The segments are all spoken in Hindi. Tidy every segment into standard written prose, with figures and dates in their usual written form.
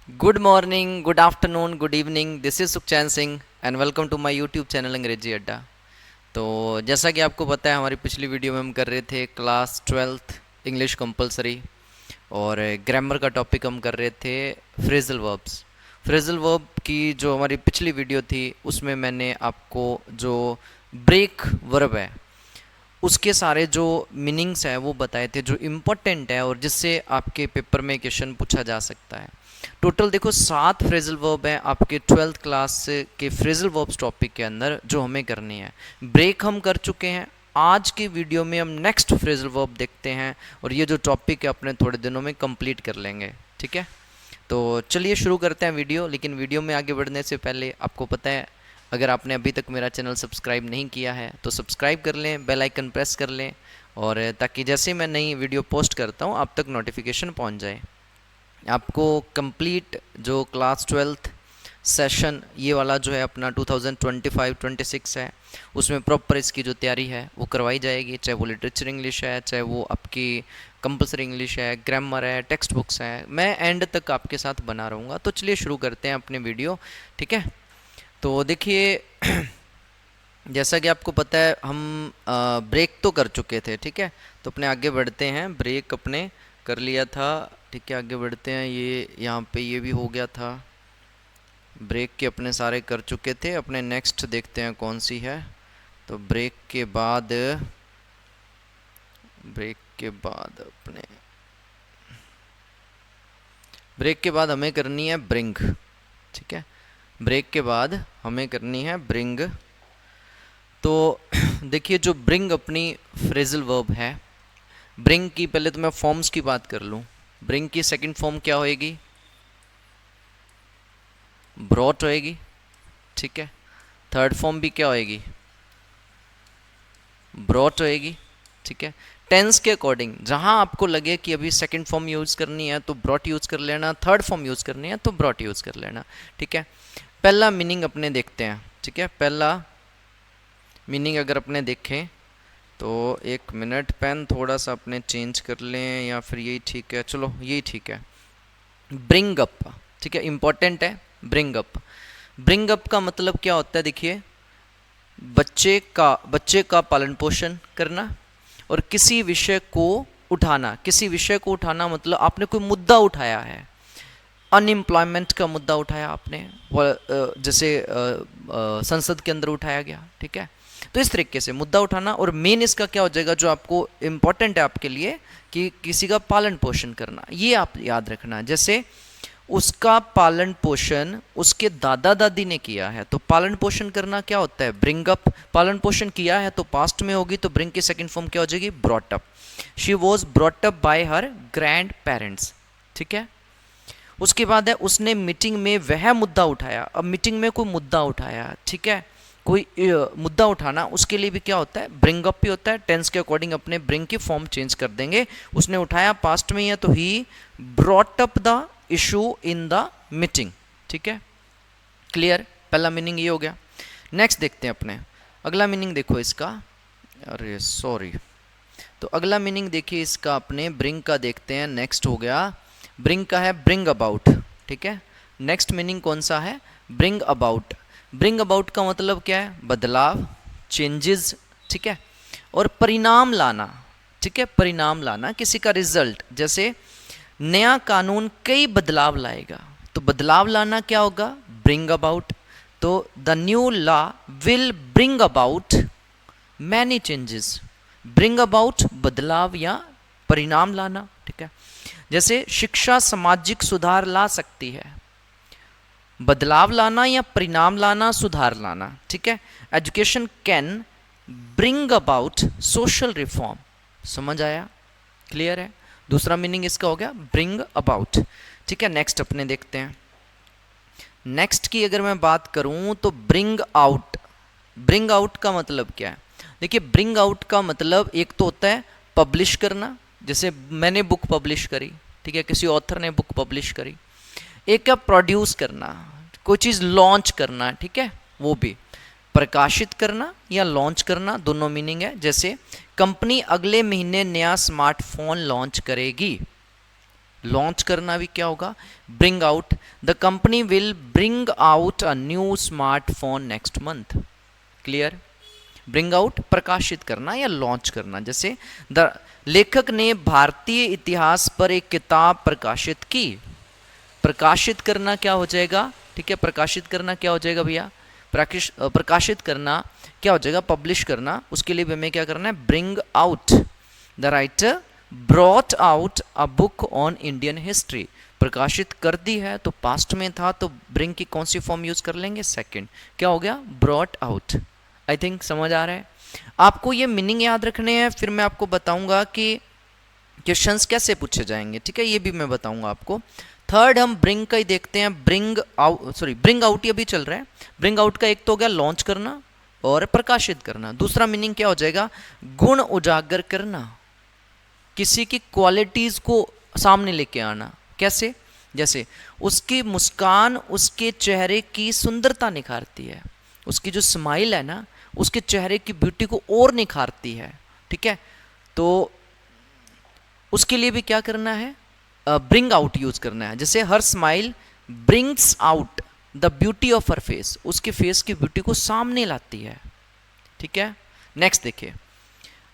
Good morning, good afternoon, good evening. This is Sukhchain Singh and welcome to my YouTube channel Angrezi Adda. तो जैसा कि आपको पता है, हमारी पिछली वीडियो में हम कर रहे थे क्लास 12th इंग्लिश कंपलसरी, और ग्रामर का टॉपिक हम कर रहे थे फ्रेजल वर्ब्स। फ्रेजल वर्ब की जो हमारी पिछली वीडियो थी उसमें मैंने आपको जो ब्रेक वर्ब है उसके सारे जो मीनिंग्स हैं वो बताए थे, जो इम्पोर्टेंट है और जिससे आपके पेपर में क्वेश्चन पूछा जा सकता है। टोटल देखो 7 फ्रेजल वर्ब हैं आपके 12th क्लास के फ्रेजल वर्ब्स टॉपिक के अंदर जो हमें करनी है। ब्रेक हम कर चुके हैं। आज की वीडियो में हम नेक्स्ट फ्रेजल वर्ब देखते हैं और ये जो टॉपिक है अपने थोड़े दिनों में कंप्लीट कर लेंगे। ठीक है, तो चलिए शुरू करते हैं वीडियो। लेकिन वीडियो में आगे बढ़ने से पहले आपको पता है, अगर आपने अभी तक मेरा चैनल सब्सक्राइब नहीं किया है तो सब्सक्राइब कर लें, बेल आइकन प्रेस कर लें, और ताकि जैसे मैं नई वीडियो पोस्ट करता हूँ आप तक नोटिफिकेशन पहुँच जाए। आपको कंप्लीट जो क्लास 12th सेशन ये वाला जो है अपना 2025-26 है, उसमें प्रॉपर इसकी जो तैयारी है वो करवाई जाएगी, चाहे वो लिटरेचर इंग्लिश है, चाहे वो आपकी कंपलसरी इंग्लिश है, ग्रामर है, टेक्स्ट बुक्स हैं। मैं एंड तक आपके साथ बना रहूँगा। तो चलिए शुरू करते हैं अपने वीडियो। ठीक है, तो देखिए जैसा कि आपको पता है हम ब्रेक तो कर चुके थे। ठीक है, तो अपने आगे बढ़ते हैं। ब्रेक अपने कर लिया था। ठीक है, आगे बढ़ते हैं। ये यहाँ पे ये भी हो गया था। ब्रेक के अपने सारे कर चुके थे। अपने नेक्स्ट देखते हैं कौन सी है। तो ब्रेक के बाद हमें करनी है ब्रिंग। ठीक है, ब्रेक के बाद हमें करनी है ब्रिंग। तो देखिए जो ब्रिंग अपनी फ्रेजल वर्ब है, ब्रिंग की पहले तो मैं फॉर्म्स की बात कर लूँ। ब्रिंग की सेकंड फॉर्म क्या होएगी? ब्रॉट होएगी। ठीक है, थर्ड फॉर्म भी क्या होएगी? ब्रॉट होएगी। ठीक है, टेंस के अकॉर्डिंग जहां आपको लगे कि अभी सेकंड फॉर्म यूज़ करनी है तो ब्रॉट यूज़ कर लेना, थर्ड फॉर्म यूज़ करनी है तो ब्रॉट यूज़ कर लेना। ठीक है, पहला मीनिंग अपने देखते हैं। ठीक है, पहला मीनिंग अगर अपने देखें तो एक मिनट, पेन थोड़ा सा अपने चेंज कर लें या फिर यही ठीक है? चलो यही ठीक है। Bring up. ठीक है, इंपॉर्टेंट है ब्रिंग अप। ब्रिंग अप का मतलब क्या होता है? देखिए, बच्चे का पालन पोषण करना और किसी विषय को उठाना। किसी विषय को उठाना मतलब आपने कोई मुद्दा उठाया है, अनएम्प्लॉयमेंट का मुद्दा उठाया आपने, जैसे संसद के अंदर उठाया गया। ठीक है, तो इस तरीके से मुद्दा उठाना। और मेन इसका क्या हो जाएगा जो आपको इम्पोर्टेंट है आपके लिए, कि किसी का पालन पोषण करना, ये आप याद रखना। जैसे उसका पालन पोषण उसके दादा दादी ने किया है, तो पालन पोषण करना क्या होता है? Bring up. पालन पोषण किया है तो पास्ट में होगी, तो ब्रिंग की सेकंड फॉर्म क्या हो जाएगी? Brought up. She was brought up by her grand parents. ठीक है, उसके बाद है उसने मीटिंग में वह मुद्दा उठाया। अब मीटिंग में कोई मुद्दा उठाया, ठीक है, कोई मुद्दा उठाना, उसके लिए भी क्या होता है? ब्रिंग अप भी होता है। टेंस के अकॉर्डिंग अपने ब्रिंग की फॉर्म चेंज कर देंगे। उसने उठाया पास्ट में ही है तो he brought up the issue in the meeting. ठीक है, क्लियर? पहला मीनिंग ये हो गया। नेक्स्ट देखते हैं अपने अगला मीनिंग। देखो इसका, अरे सॉरी, तो अगला मीनिंग देखिए इसका अपने ब्रिंग का देखते हैं। नेक्स्ट हो गया ब्रिंग का है ब्रिंग अबाउट। ठीक है, नेक्स्ट मीनिंग कौन सा है? Bring about. ब्रिंग अबाउट का मतलब क्या है? बदलाव, चेंजेस। ठीक है, और परिणाम लाना। ठीक है, परिणाम लाना, किसी का रिजल्ट। जैसे नया कानून कई बदलाव लाएगा, तो बदलाव लाना क्या होगा? Bring about. तो the new law will bring about many changes. Bring about बदलाव या परिणाम लाना। ठीक है, जैसे शिक्षा सामाजिक सुधार ला सकती है, बदलाव लाना या परिणाम लाना, सुधार लाना। ठीक है, education can bring about social reform. समझ आया? क्लियर है? दूसरा मीनिंग इसका हो गया ब्रिंग अबाउट। ठीक है, नेक्स्ट अपने देखते हैं। नेक्स्ट की अगर मैं बात करूं तो ब्रिंग आउट। ब्रिंग आउट का मतलब क्या है? देखिए, ब्रिंग आउट का मतलब एक तो होता है पब्लिश करना, जैसे मैंने बुक पब्लिश करी। ठीक है, किसी ऑथर ने बुक पब्लिश करी। एक है प्रोड्यूस करना, कोई चीज़ लॉन्च करना। ठीक है, वो भी प्रकाशित करना या लॉन्च करना, दोनों मीनिंग है। जैसे कंपनी अगले महीने नया स्मार्टफोन लॉन्च करेगी। लॉन्च करना भी क्या होगा, bring out. The company will bring out a new smartphone next month. Clear. Bring out प्रकाशित करना या लॉन्च करना। जैसे द लेखक ने भारतीय इतिहास पर एक किताब प्रकाशित की। प्रकाशित करना क्या हो जाएगा, ठीक है, प्रकाशित करना क्या हो जाएगा भैया, प्रकाशित करना क्या हो जाएगा, पब्लिश करना। उसके लिए हमें क्या करना है, bring out. The writer brought out a book on Indian history. प्रकाशित कर दी है तो पास्ट में था, तो ब्रिंग की कौन सी फॉर्म यूज कर लेंगे, सेकंड। क्या हो गया, ब्रॉट आउट। आई थिंक समझ आ रहा है आपको। ये मीनिंग याद रखने हैं, फिर मैं आपको बताऊंगा कि क्वेश्चंस कैसे पूछे जाएंगे, ठीक है, ये भी मैं बताऊंगा आपको। थर्ड हम ब्रिंग का ही देखते हैं। Bring out, sorry bring out ये भी चल रहा है। ब्रिंग आउट का एक तो हो गया लॉन्च करना और प्रकाशित करना। दूसरा मीनिंग क्या हो जाएगा, गुण उजागर करना, किसी की क्वालिटीज को सामने लेके आना। कैसे, जैसे उसकी मुस्कान उसके चेहरे की सुंदरता निखारती है। उसकी जो स्माइल है ना, उसके चेहरे की ब्यूटी को और निखारती है, ठीक है। तो उसके लिए भी क्या करना है, ब्रिंग आउट यूज करना है। जैसे her smile brings out the beauty of her face, उसके फेस की ब्यूटी को सामने लाती है, ठीक है। नेक्स्ट देखिए,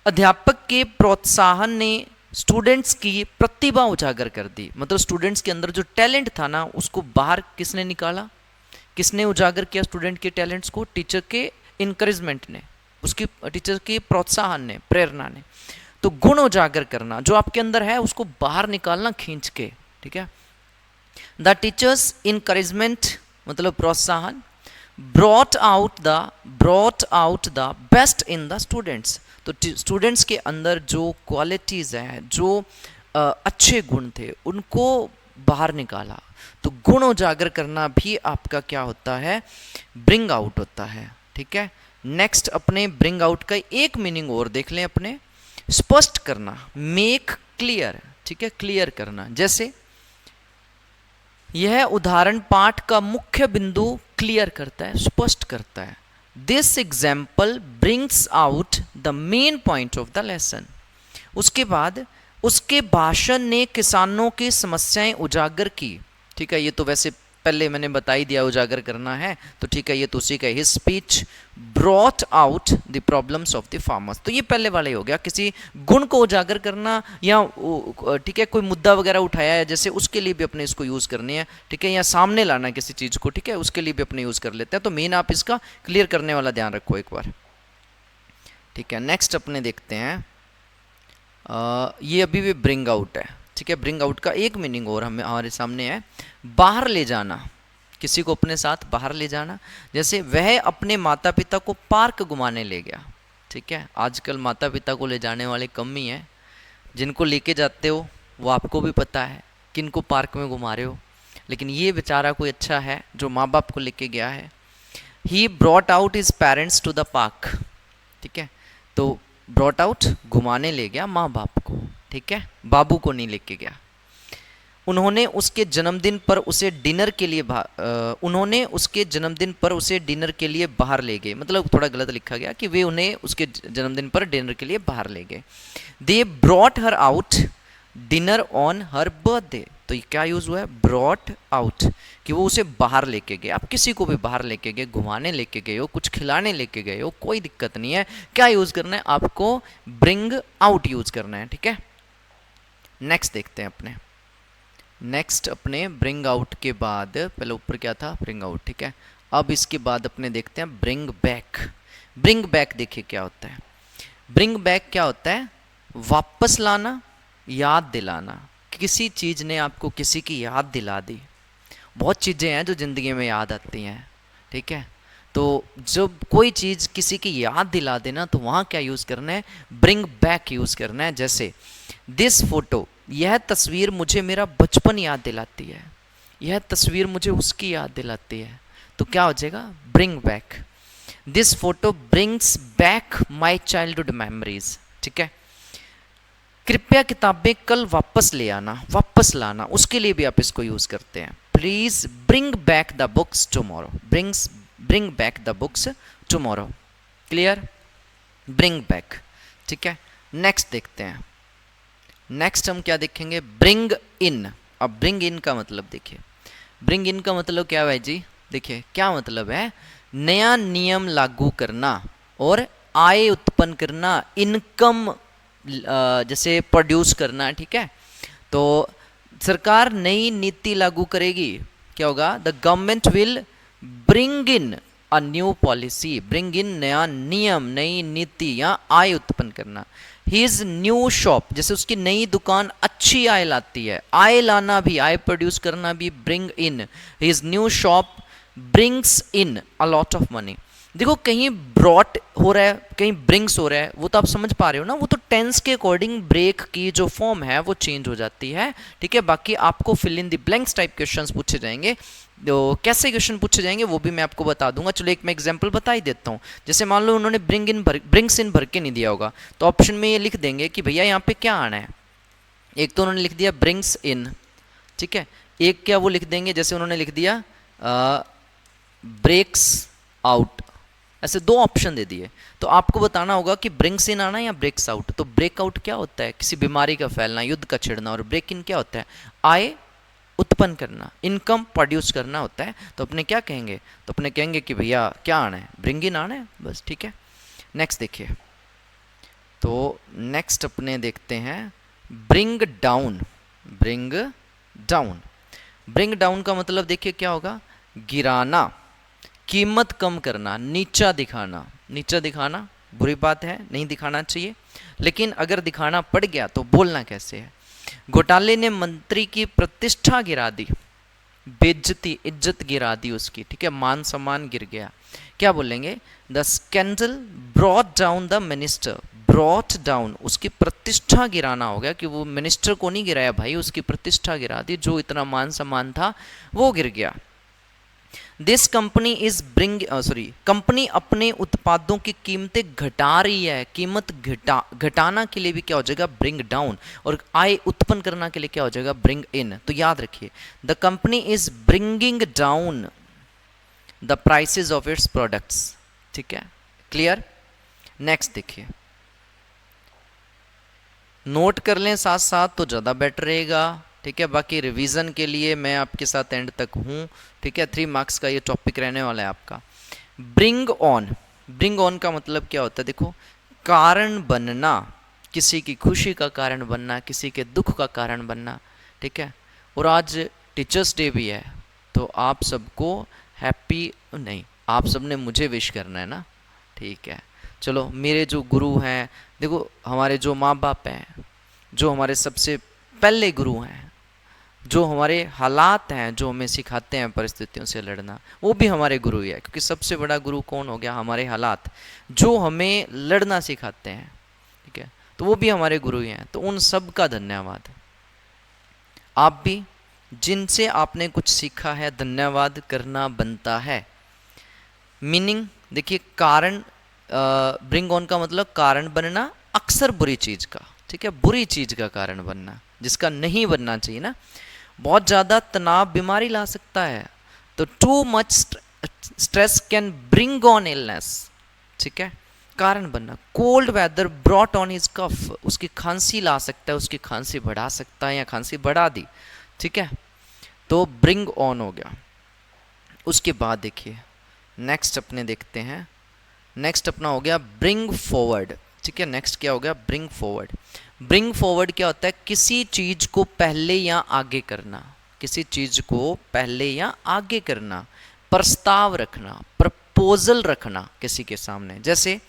अध्यापक के प्रोत्साहन ने स्टूडेंट्स की प्रतिभा उजागर कर दी। मतलब स्टूडेंट्स के अंदर जो टैलेंट था ना, उसको बाहर किसने निकाला, किसने उजागर किया स्टूडेंट के टैलेंट्स को, टीचर के इनकरेजमेंट ने, उसकी टीचर के प्रोत्साहन ने, प्रेरणा ने। तो गुण उजागर करना, जो आपके अंदर है उसको बाहर निकालना खींच के, ठीक है। द टीचर्स इनकरेजमेंट मतलब प्रोत्साहन, brought out the best in the students. तो स्टूडेंट्स के अंदर जो क्वालिटीज हैं, जो अच्छे गुण थे, उनको बाहर निकाला। तो गुण उजागर करना भी आपका क्या होता है, ब्रिंग आउट होता है, ठीक है। नेक्स्ट अपने ब्रिंग आउट का एक मीनिंग और देख लें अपने, स्पष्ट करना, मेक क्लियर, ठीक है, क्लियर करना। जैसे यह उदाहरण पाठ का मुख्य बिंदु क्लियर करता है, स्पष्ट करता है। This example brings out the main point of the lesson. उसके बाद उसके भाषण ने किसानों की समस्याएं उजागर की, ठीक है। ये तो वैसे पहले मैंने बता ही दिया उजागर करना है, तो ठीक है, ये तो उसी का। His speech brought out the problems of the farmers. तो ये पहले वाला ही हो गया, किसी गुण को उजागर करना या ठीक है, कोई मुद्दा वगैरह उठाया है जैसे, उसके लिए भी अपने इसको यूज़ करनी है, ठीक है, या सामने लाना किसी चीज़ को, ठीक है, उसके लिए भी अपने यूज़ कर लेते हैं। तो मेन आप इसका क्लियर करने वाला ध्यान रखो एक बार, ठीक है। नेक्स्ट अपने देखते हैं, ये अभी भी ब्रिंग आउट है, ठीक है। ब्रिंग आउट का एक मीनिंग और हमारे सामने है, बाहर ले जाना, किसी को अपने साथ बाहर ले जाना। जैसे वह अपने माता पिता को पार्क घुमाने ले गया, ठीक है। आजकल माता पिता को ले जाने वाले कम ही हैं, जिनको लेके जाते हो वो आपको भी पता है किन को पार्क में घुमा रहे हो, लेकिन ये बेचारा कोई अच्छा है जो माँ बाप को लेके गया है। He brought out his parents to the park, ठीक है। तो ब्रॉट आउट घुमाने ले गया माँ बाप को, ठीक है, बाबू को नहीं लेके गया। उन्होंने उसके जन्मदिन पर उसे डिनर के लिए बाहर ले गए। मतलब थोड़ा गलत लिखा गया कि वे उन्हें उसके जन्मदिन पर डिनर के लिए बाहर ले गए। They brought her out dinner on her birthday. तो ये क्या यूज़ हुआ है, ब्रॉट आउट, कि वो उसे बाहर लेके गए। आप किसी को भी बाहर लेके गए, घुमाने लेके गए हो, कुछ खिलाने लेके गए हो, कोई दिक्कत नहीं है। क्या यूज़ करना है आपको, ब्रिंग आउट यूज़ करना है, ठीक है। नेक्स्ट देखते हैं अपने, नेक्स्ट अपने ब्रिंग आउट के बाद, पहले ऊपर क्या था, ब्रिंग आउट, ठीक है। अब इसके बाद अपने देखते हैं ब्रिंग बैक। ब्रिंग बैक देखिए क्या होता है। ब्रिंग बैक क्या होता है, वापस लाना, याद दिलाना। किसी चीज़ ने आपको किसी की याद दिला दी। बहुत चीज़ें हैं जो ज़िंदगी में याद आती हैं, ठीक है। तो जब कोई चीज़ किसी की याद दिला देना, तो वहाँ क्या यूज़ करना है, ब्रिंग बैक यूज़ करना है। जैसे दिस फोटो, यह तस्वीर मुझे मेरा बचपन याद दिलाती है, यह तस्वीर मुझे उसकी याद दिलाती है। तो क्या हो जाएगा, bring back. This photo brings back my childhood memories, ठीक है। कृपया किताबें कल वापस ले आना, वापस लाना, उसके लिए भी आप इसको यूज़ करते हैं। Please bring back the books tomorrow, bring back the books tomorrow. Clear, bring back, ठीक है। नेक्स्ट देखते हैं, नेक्स्ट हम क्या देखेंगे, ब्रिंग इन। अब ब्रिंग इन का मतलब देखिए, ब्रिंग इन का मतलब क्या है भाई जी, देखिए क्या मतलब है, नया नियम लागू करना और आय उत्पन्न करना, इनकम जैसे प्रोड्यूस करना, ठीक है। तो सरकार नई नीति लागू करेगी, क्या होगा, the government will bring in a new policy, bring in नया नियम, नई नीति या आय उत्पन्न करना। हिज न्यू शॉप, जैसे उसकी नई दुकान अच्छी आय लाती है, आय लाना भी, आय प्रोड्यूस करना भी bring in, his new shop brings in a lot of money. देखो कहीं ब्रॉट हो रहा है, कहीं ब्रिंग्स हो रहा है, वो तो आप समझ पा रहे हो ना, वो तो टेंस के अकॉर्डिंग ब्रेक की जो फॉर्म है वो चेंज हो जाती है, ठीक है। बाकी आपको fill in the blanks type questions पूछे जाएंगे, तो कैसे क्वेश्चन पूछे जाएंगे वो भी मैं आपको बता दूंगा। चलो एक मैं एग्जांपल बता ही देता हूँ। जैसे मान लो उन्होंने ब्रिंग्स इन भर के नहीं दिया होगा, तो ऑप्शन में ये लिख देंगे कि भैया यहाँ पे क्या आना है। एक तो उन्होंने लिख दिया ब्रिंग्स इन, ठीक है, एक क्या वो लिख देंगे, जैसे उन्होंने लिख दिया ब्रेक्स आउट, ऐसे दो ऑप्शन दे दिए। तो आपको बताना होगा कि ब्रिंग्स इन आना या ब्रेक्स आउट। तो ब्रेक आउट क्या होता है, किसी बीमारी का फैलना, युद्ध का छिड़ना, और ब्रेक इन क्या होता है, आय उत्पन्न करना, इनकम प्रोड्यूस करना होता है। तो अपने क्या कहेंगे, तो अपने कहेंगे कि भैया क्या आना है, ब्रिंग इन आना है, बस, ठीक है। नेक्स्ट देखिए, तो नेक्स्ट अपने देखते हैं bring down. Bring down, bring down का मतलब देखिए क्या होगा, गिराना, कीमत कम करना, नीचा दिखाना। नीचा दिखाना बुरी बात है, नहीं दिखाना चाहिए, लेकिन अगर दिखाना पड़ गया तो बोलना कैसे है। घोटाले ने मंत्री की प्रतिष्ठा गिरा दी, बेइज्जती, इज्जत गिरा दी उसकी, ठीक है, मान सम्मान गिर गया। क्या बोलेंगे, the scandal brought down the minister, brought down, उसकी प्रतिष्ठा गिराना हो गया, कि वो मिनिस्टर को नहीं गिराया भाई, उसकी प्रतिष्ठा गिरा दी, जो इतना मान सम्मान था वो गिर गया। This company is bring company अपने उत्पादों की कीमतें घटा रही है, कीमत घटाना के लिए भी क्या हो जाएगा, ब्रिंग डाउन, और आय उत्पन्न करना के लिए क्या हो जाएगा, ब्रिंग इन। तो याद रखिए, the company is bringing down the prices of its products, ठीक है, क्लियर। नेक्स्ट देखिए, नोट कर लें साथ साथ तो ज़्यादा बेटर रहेगा, ठीक है। बाकी रिवीजन के लिए मैं आपके साथ एंड तक हूँ, ठीक है। 3 मार्क्स का ये टॉपिक रहने वाला है आपका। ब्रिंग ऑन, ब्रिंग ऑन का मतलब क्या होता है, देखो कारण बनना, किसी की खुशी का कारण बनना, किसी के दुख का कारण बनना, ठीक है। और आज टीचर्स डे भी है, तो आप सबको हैप्पी, नहीं आप सबने मुझे विश करना है ना, ठीक है। चलो मेरे जो गुरु हैं, देखो हमारे जो माँ बाप हैं, जो हमारे सबसे पहले गुरु हैं, जो हमारे हालात हैं, जो हमें सिखाते हैं परिस्थितियों से लड़ना, वो भी हमारे गुरु ही है। क्योंकि सबसे बड़ा गुरु कौन हो गया, हमारे हालात, जो हमें लड़ना सिखाते हैं, ठीक है, तो वो भी हमारे गुरु ही हैं। तो उन सब का धन्यवाद। आप भी जिनसे आपने कुछ सीखा है, धन्यवाद करना बनता है। मीनिंग देखिए, कारण, ब्रिंग ऑन का मतलब कारण बनना, अक्सर बुरी चीज़ का, ठीक है, बुरी चीज़ का कारण बनना, जिसका नहीं बनना चाहिए ना। बहुत ज़्यादा तनाव बीमारी ला सकता है, तो too much stress can bring on illness, ठीक है, कारण बनना। Cold weather brought on his cough, उसकी खांसी ला सकता है, उसकी खांसी बढ़ा सकता है या खांसी बढ़ा दी, ठीक है। तो ब्रिंग ऑन हो गया। उसके बाद देखिए नेक्स्ट अपने देखते हैं, नेक्स्ट अपना हो गया ब्रिंग फॉरवर्ड, ठीक है। नेक्स्ट क्या हो गया, ब्रिंग फॉरवर्ड। ब्रिंग फॉरवर्ड क्या होता है, किसी चीज़ को पहले या आगे करना, किसी चीज़ को पहले या आगे करना, प्रस्ताव रखना, प्रपोजल रखना किसी के सामने। जैसे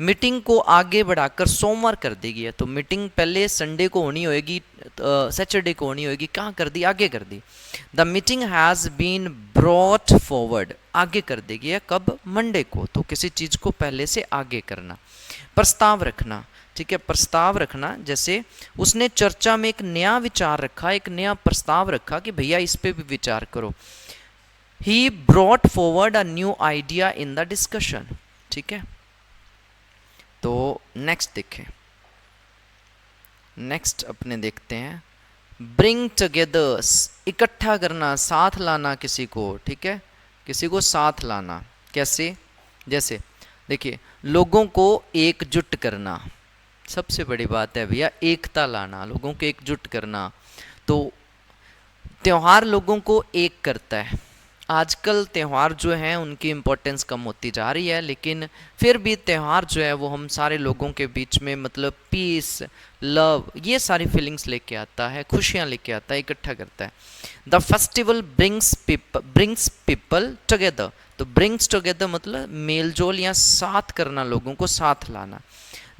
मीटिंग को आगे बढ़ाकर सोमवार कर दी गई है, तो मीटिंग पहले संडे को होनी होगी, सैटरडे को होनी होगी, कहाँ कर दी, आगे कर दी। The meeting has been brought forward, आगे कर दी गई है, कब, मंडे को। तो किसी चीज़ को पहले से आगे करना। प्रस्ताव रखना, ठीक है, प्रस्ताव रखना, जैसे उसने चर्चा में एक नया विचार रखा, एक नया प्रस्ताव रखा कि भैया इस पे भी विचार करो। He brought forward a new idea in the discussion, ठीक है। तो नेक्स्ट देखें, नेक्स्ट अपने देखते हैं ब्रिंग टुगेदर, इकट्ठा करना, साथ लाना किसी को, ठीक है, किसी को साथ लाना। कैसे, जैसे देखिए लोगों को एकजुट करना, सबसे बड़ी बात है भैया एकता लाना, लोगों को एकजुट करना। तो त्यौहार लोगों को एक करता है। आजकल त्यौहार जो हैं उनकी इम्पोर्टेंस कम होती जा रही है, लेकिन फिर भी त्यौहार जो है वो हम सारे लोगों के बीच में मतलब पीस, लव, ये सारी फीलिंग्स लेके आता है, खुशियाँ लेके आता है, इकट्ठा करता है। The festival brings people together. तो ब्रिंग्स टुगेदर मतलब मेल जोल या साथ करना, लोगों को साथ लाना।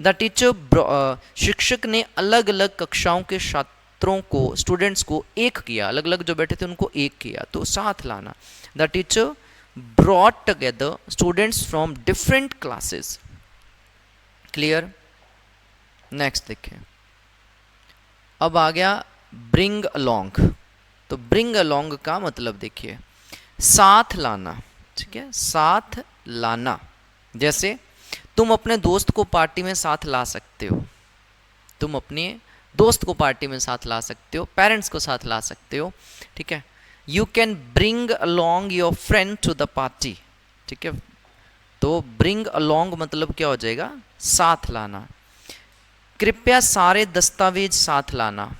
द टीचर, शिक्षक ने अलग अलग कक्षाओं के छात्रों को, स्टूडेंट्स को एक किया, अलग अलग जो बैठे थे उनको एक किया, तो साथ लाना। The teacher brought together students from different classes. Clear? Next देखिए, अब आ गया ब्रिंग अलोंग। तो ब्रिंग अलोंग का मतलब देखिए साथ लाना, ठीक है, साथ लाना। जैसे तुम अपने दोस्त को पार्टी में साथ ला सकते हो, तुम अपने दोस्त को पार्टी में साथ ला सकते हो, पेरेंट्स को साथ ला सकते हो, ठीक है। You can bring along your friend to the party, ठीक है। तो ब्रिंग अलोंग मतलब क्या हो जाएगा? साथ लाना। कृपया सारे दस्तावेज साथ लाना,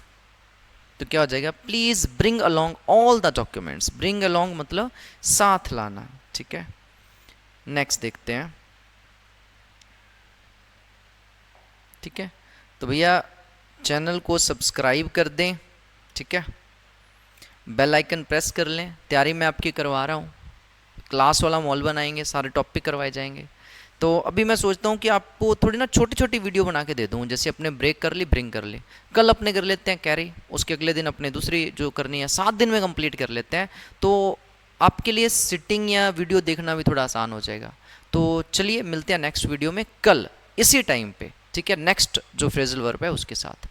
तो क्या हो जाएगा? Please bring along all the documents. Bring along मतलब साथ लाना, ठीक है। नेक्स्ट देखते हैं, ठीक है। तो भैया चैनल को सब्सक्राइब कर दें, ठीक है, बेल आइकन प्रेस कर लें। तैयारी मैं आपकी करवा रहा हूँ, क्लास वाला मॉल बनाएंगे, सारे टॉपिक करवाए जाएंगे। तो अभी मैं सोचता हूँ कि आपको थोड़ी ना छोटी छोटी वीडियो बना के दे दूँ, जैसे अपने ब्रेक कर ली, ब्रिंग कर ली, कल अपने कर लेते हैं कैरी, उसके अगले दिन अपने दूसरी जो करनी है 7 दिन में कंप्लीट कर लेते हैं। तो आपके लिए सिटिंग या वीडियो देखना भी थोड़ा आसान हो जाएगा। तो चलिए मिलते हैं नेक्स्ट वीडियो में कल इसी टाइम पे, ठीक है, नेक्स्ट जो फ्रेजल वर्ब है उसके साथ।